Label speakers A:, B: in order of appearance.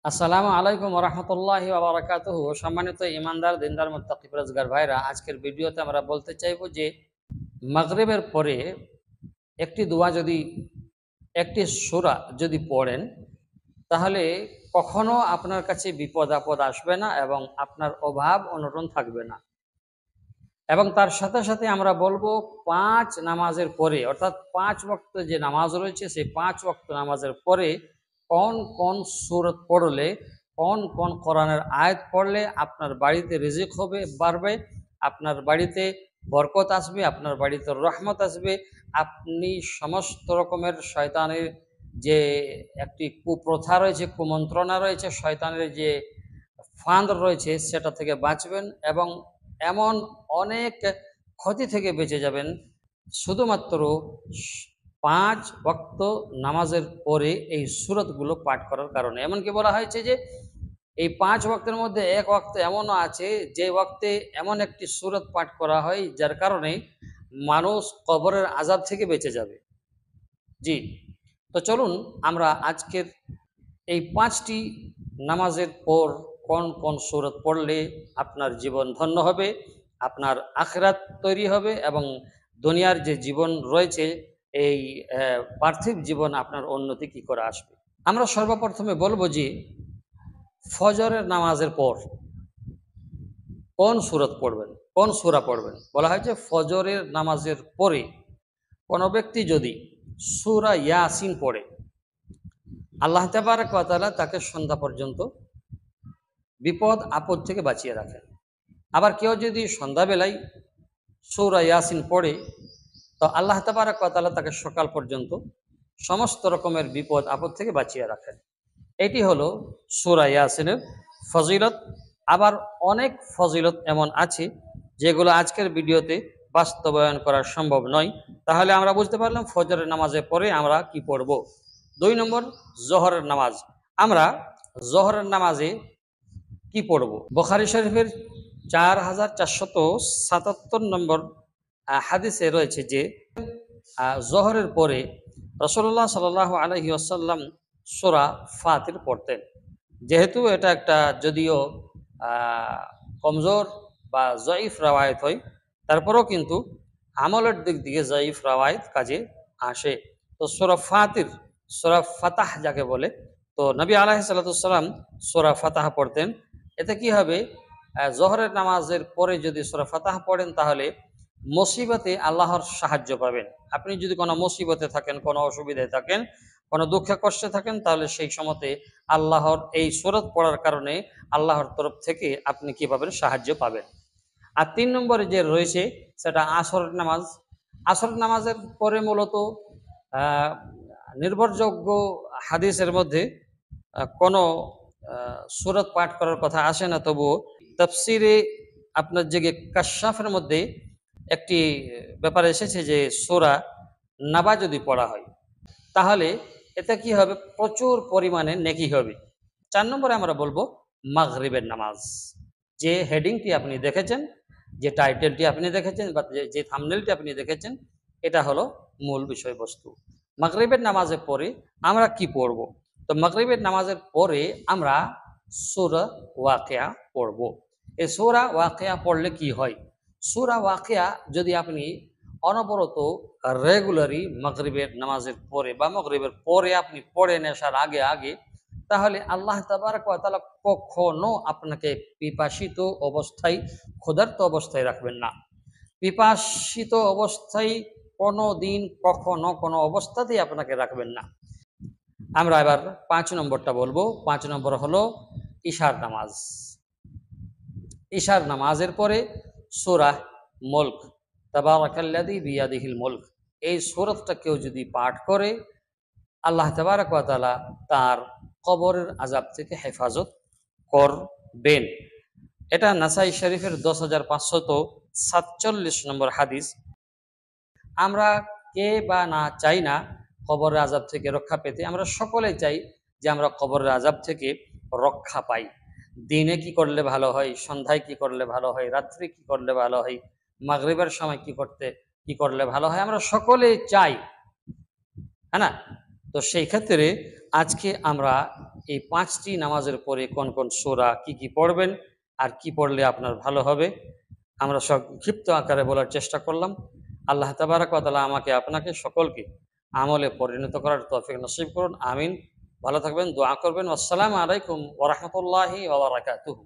A: আসসালামু আলাইকুম রহমতুল্লাহি ওয়া বারাকাতুহু। সম্মানিত ইমানদার দিনদার মুত্তাকি পরেজগার ভাইরা, আজকের ভিডিওতে আমরা বলতে চাইবো যে মাগরিবের পরে একটি দোয়া যদি, একটি সূরা যদি পড়েন, তাহলে কখনো আপনার কাছে বিপদ আপদ আসবে না এবং আপনার অভাব অনটন থাকবে না। এবং তার সাথে সাথে আমরা বলবো ৫ নামাজের পরে, অর্থাৎ ৫ ওয়াক্ত যে নামাজ রয়েছে সেই ৫ ওয়াক্ত নামাজের পরে কোন কোন সূরত পড়লে, কোন কোন কোরআনের আয়াত পড়লে আপনার বাড়িতে রিজিক হবে, বাড়বে, আপনার বাড়িতে বরকত আসবে, আপনার বাড়িতে রহমত আসবে, আপনি সমস্ত রকমের শয়তানের যে একটি কুপ্রথা রয়েছে, কুমন্ত্রণা রয়েছে, শয়তানের যে ফাঁদ রয়েছে সেটা থেকে বাঁচবেন এবং এমন অনেক ক্ষতি থেকে বেঁচে যাবেন শুধুমাত্র ৫ ওয়াক্ত নামাজের পরে এই সূরতগুলো পাঠ করার কারণে। এমনকি বলা হয়েছে যে এই ৫ ওয়াক্তের মধ্যে এক ওয়াক্ত এমনও আছে যে ওয়াক্তে এমন একটি সূরত পাঠ করা হয় যার কারণে মানুষ কবরের আযাব থেকে বেঁচে যাবে। জি, তো চলুন আমরা আজকের এই ৫টি নামাজের পর কোন কোন সূরত পড়লে আপনার জীবন ধন্য হবে, আপনার আখিরাত তৈরি হবে এবং দুনিয়ার যে জীবন রয়েছে এই পার্থিব জীবন আপনার উন্নতি কি করে আসবে। আমরা সর্বপ্রথমে বলবো যে ফজরের নামাজের পর কোন সূরত পড়বেন, কোন সূরা পড়বেন। বলা হয় যে ফজরের নামাজের পরে কোনো ব্যক্তি যদি সূরা ইয়াসিন পড়ে, আল্লাহ তাবারক ওয়া তাআলা তাকে সন্ধ্যা পর্যন্ত বিপদ আপদ থেকে বাঁচিয়ে রাখেন। আবার কেউ যদি সন্ধ্যাবেলায় সূরা ইয়াসিন পড়ে, তো আল্লাহ তাবারক ওয়া তাআলা তাকে সকাল পর্যন্ত সমস্ত রকমের বিপদ আপদ থেকে বাঁচিয়ে রাখেন। এটি হলো সূরা ইয়াসিনের ফজিলত। আবার অনেক ফজিলত এমন আছে যেগুলো আজকের ভিডিওতে বাস্তবায়ন করা সম্ভব নয়। তাহলে আমরা বুঝতে পারলাম ফজরের নামাজের পরে আমরা কি পড়ব। ২ নম্বর, জোহরের নামাজ। আমরা জোহরের নামাজে কি পড়ব? বুখারী শরীফের ৪,৪৭৭ নম্বর হাদিসে রয়েছে যে জোহরের পরে রাসূলুল্লাহ সাল্লাল্লাহু আলাইহি ওয়াসাল্লাম সূরা ফাতির পড়তেন। যেহেতু এটা একটা যদিও কমজোর বা জয়ীফ রাওয়ায়েত হয়, তারপরেও কিন্তু আমলের দিক থেকে জয়ীফ রাওয়ায়েত কাজে আসে। তো সূরা ফাতির, সূরা ফাতাহ যাকে বলে, তো নবী আলাইহিস সালাতু ওয়াস সালাম সূরা ফাতাহ পড়তেন। এতে কি হবে, জোহরের নামাজের পরে যদি সূরা ফাতাহ পড়েন তাহলে মুসিবতে আল্লাহর সাহায্য পাবেন। আপনি যদি কোনো মুসিবতে থাকেন, কোনো অসুবিধায় থাকেন, কোনো দুঃখে কষ্টে থাকেন, তাহলে সেই সময়তে আল্লাহর এই সূরত পড়ার কারণে আল্লাহর তরফ থেকে আপনি কি পাবেন, সাহায্য পাবেন। আর ৩ নম্বরে যে রয়েছে সেটা আসরের নামাজ। আসরের নামাজের পরে মূলত নির্ভরযোগ্য হাদিসের মধ্যে কোনো সূরত পাঠ করার কথা আসে না, তবুও তাফসিরে আপনার যে কাশফের মধ্যে একটি ব্যাপার এসেছে যে সূরা নাবা যদি পড়া হয় তাহলে এতে কি হবে, প্রচুর পরিমাণে নেকি হবে। ৪ নম্বরে আমরা বলবো মাগরিবের নামাজ। যে হেডিংটি আপনি দেখেছেন, যে টাইটেলটি আপনি দেখেছেন বা যে থাম্বনেলটি আপনি দেখেছেন, এটা হলো মূল বিষয়বস্তু। মাগরিবের নামাজের পরে আমরা কি পড়ব? তো মাগরিবের নামাজের পরে আমরা সূরা ওয়াকিয়া পড়ব। এই সূরা ওয়াকিয়া পড়লে কি হয়? সূরা ওয়াকিয়া যদি আপনি অনবরত রেগুলারই মাগরিবের নামাজের পরে বা মাগরিবের পরে আপনি পড়ে নেশার আগে আগে, তাহলে আল্লাহ তাবারক ওয়া তাআলা কখনো আপনাকে পিপাসিত অবস্থায়, ক্ষুধার্ত অবস্থায় রাখবেন না। পিপাসিত অবস্থায় কোনো দিন কখনো কোনো অবস্থাতেই আপনাকে রাখবেন না। আমরা এবার ৫ নম্বরটা বলবো। ৫ নম্বর হলো ইশার নামাজ। ইশার নামাজের পরে সূরা মুলক, তাবারাকাল্লাযী বিয়াদিহিল মুলক, এই সূরাতটা কেউ যদি পাঠ করে, আল্লাহ তাবারক ওয়া তাআলা তার কবরের আযাব থেকে হেফাজত করবেন। এটা নাসাই শরীফের ১০,৫৪৭ নম্বর হাদিস। আমরা কে বা না চাই না কবরের আযাব থেকে রক্ষা পেতে? আমরা সকলেই চাই যে আমরা কবরের আযাব থেকে রক্ষা পাই। দিনে কি করলে ভালো হয়, সন্ধ্যায় কি করলে ভালো হয়, রাত্রে কি করলে ভালো হয়, মাগরিবের সময় কি করলে ভালো হয়, আমরা সকলেই চাই, হ্যাঁ না? তো সেই ক্ষেত্রে আজকে আমরা এই 5টি নামাজের পরে কোন কোন সূরা কি কি পড়বেন আর কি পড়লে আপনার ভালো হবে আমরা সংক্ষিপ্ত আকারে বলার চেষ্টা করলাম। আল্লাহ তাবারাক ওয়া তাআলা আমাকে আপনাকে সকলকে আমলে পরিণত করার তৌফিক নসিব করুন, আমিন। ভালো থাকবেন, দোয়া করবেন। আসসালামু আলাইকুম ওয়া রাহমাতুল্লাহি ওয়া বারাকাতুহু।